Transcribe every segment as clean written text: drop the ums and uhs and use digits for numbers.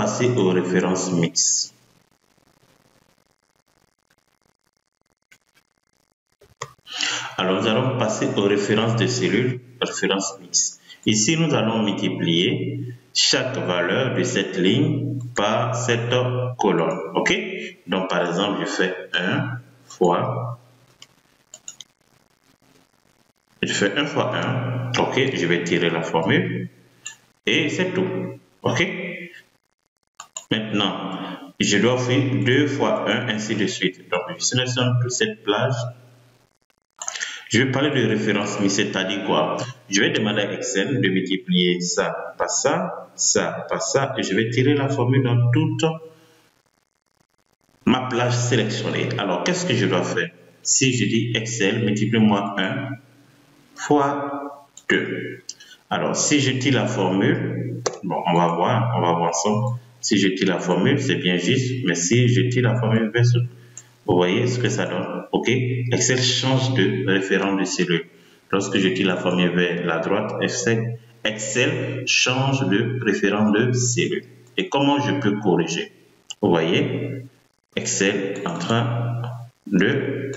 passer aux références mixtes. Alors, nous allons passer aux références de cellules, références mixtes. Ici, nous allons multiplier chaque valeur de cette ligne par cette colonne. OK? Donc, par exemple, je fais 1 fois. Je fais 1 fois 1. OK? Je vais tirer la formule. Et c'est tout. OK? Maintenant, je dois faire 2 fois 1, ainsi de suite. Donc, je sélectionne toute cette plage. Je vais parler de référence mixte, c'est-à-dire quoi? Je vais demander à Excel de multiplier ça par ça, ça par ça, et je vais tirer la formule dans toute ma plage sélectionnée. Alors, qu'est-ce que je dois faire? Si je dis Excel, multiplie-moi 1 fois 2. Alors, si je tire la formule, bon, on va voir ensemble. Si je tire la formule, c'est bien juste, mais si je tire la formule vers ce, vous voyez ce que ça donne. OK? Excel change de référent de cellule. Lorsque je tire la formule vers la droite, Excel change de référent de cellule. Et comment je peux corriger? Vous voyez? Excel en train de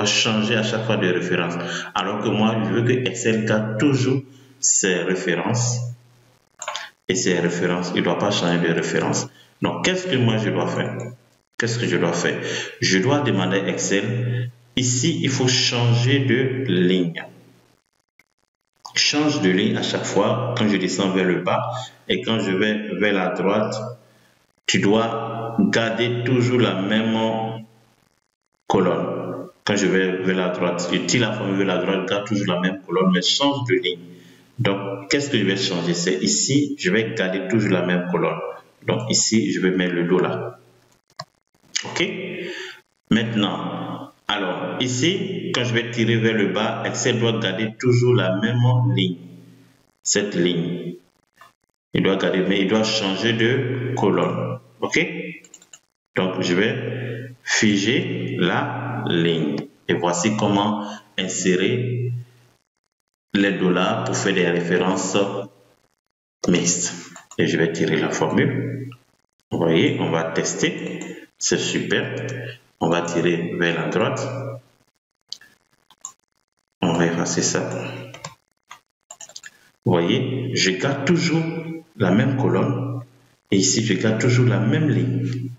changer à chaque fois de référence. Alors que moi, je veux que Excel garde toujours ses références. Et ces références, il ne doit pas changer de référence. Donc, qu'est-ce que moi je dois faire? Qu'est-ce que je dois faire? Je dois demander à Excel. Ici, il faut changer de ligne. Change de ligne à chaque fois quand je descends vers le bas et quand je vais vers la droite. Tu dois garder toujours la même colonne. Quand je vais vers la droite, je tire la formule vers la droite, garde toujours la même colonne, mais change de ligne. Donc, qu'est-ce que je vais changer? C'est ici, je vais garder toujours la même colonne. Donc, ici, je vais mettre le $. OK? Maintenant, alors, ici, quand je vais tirer vers le bas, Excel doit garder toujours la même ligne. Cette ligne. Il doit garder, mais il doit changer de colonne. OK? Donc, je vais figer la ligne. Et voici comment insérer les $ pour faire des références mixtes. Et je vais tirer la formule. Vous voyez, on va tester. C'est super. On va tirer vers la droite. On va effacer ça. Vous voyez, je garde toujours la même colonne. Et ici, je garde toujours la même ligne.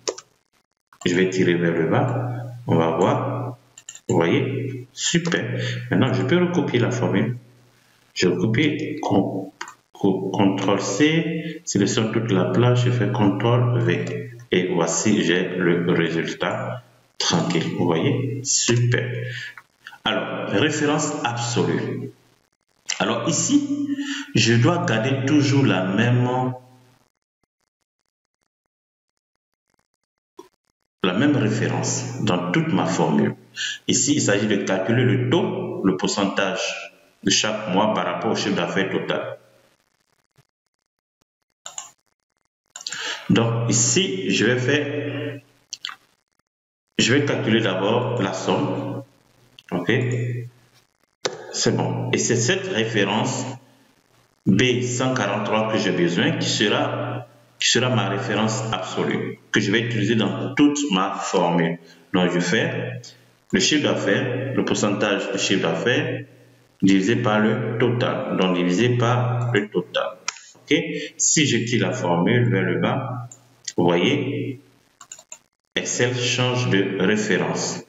Je vais tirer vers le bas. On va voir. Vous voyez, super. Maintenant, je peux recopier la formule. Je recopie CTRL-C, sélectionne toute la plage, je fais CTRL-V. Et voici, j'ai le résultat tranquille. Vous voyez, super. Alors, référence absolue. Alors ici, je dois garder toujours la même référence dans toute ma formule. Ici, il s'agit de calculer le taux, le pourcentage de chaque mois par rapport au chiffre d'affaires total. Donc ici, je vais calculer d'abord la somme. OK? C'est bon. Et c'est cette référence B143 que j'ai besoin qui sera ma référence absolue que je vais utiliser dans toute ma formule. Donc je fais le chiffre d'affaires, le pourcentage du chiffre d'affaires divisé par le total. Donc divisé par le total. OK? Si je tire la formule vers le bas, vous voyez, Excel change de référence.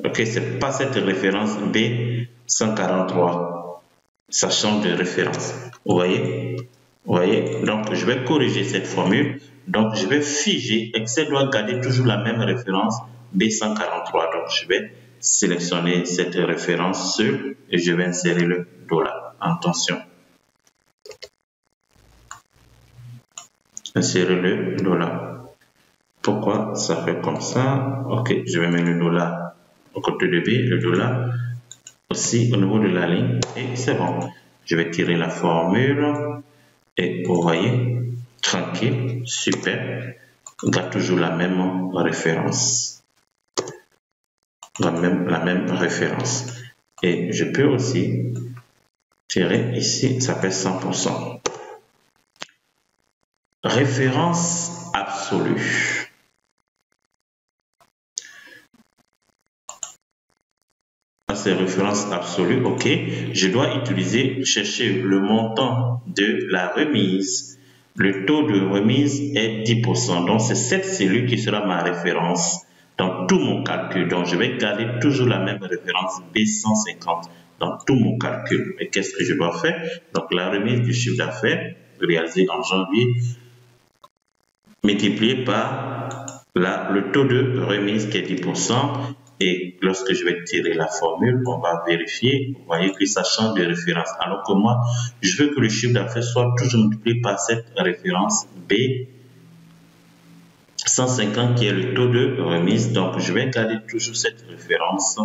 OK, c'est pas cette référence B143. Ça change de référence. Vous voyez? Vous voyez? Donc, je vais corriger cette formule. Donc, je vais figer. Excel doit garder toujours la même référence B143. Donc, je vais sélectionner cette référence seule et je vais insérer le $. Attention. Insérer le $. Pourquoi ça fait comme ça? OK, je vais mettre le $. Au côté de B, le $ aussi au niveau de la ligne et c'est bon. Je vais tirer la formule et vous voyez, tranquille, super. On garde toujours la même référence. La même référence. Et je peux aussi tirer ici, ça fait 100%. Référence absolue. C'est référence absolue, ok. Je dois chercher le montant de la remise. Le taux de remise est 10%. Donc, c'est cette cellule qui sera ma référence dans tout mon calcul. Donc, je vais garder toujours la même référence B150 dans tout mon calcul. Et qu'est-ce que je dois faire? Donc, la remise du chiffre d'affaires réalisé en janvier multiplié par le taux de remise qui est 10%. Et lorsque je vais tirer la formule, on va vérifier. Vous voyez que ça change de référence. Alors que moi, je veux que le chiffre d'affaires soit toujours multiplié par cette référence B150 qui est le taux de remise. Donc, je vais garder toujours cette référence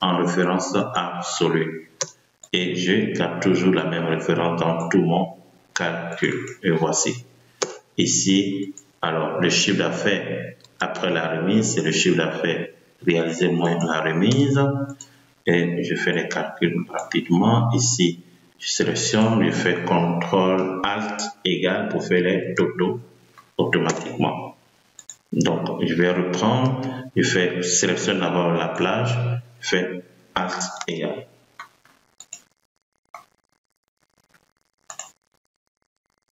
en référence absolue. Et je garde toujours la même référence dans tout mon calcul. Et voici. Ici, alors, le chiffre d'affaires après la remise, c'est le chiffre d'affaires réalisé moins la remise. Et je fais les calculs rapidement. Ici, je sélectionne, je fais CTRL ALT égal pour faire les totaux automatiquement. Donc, je vais reprendre, je sélectionne d'abord la plage, je fais ALT égal.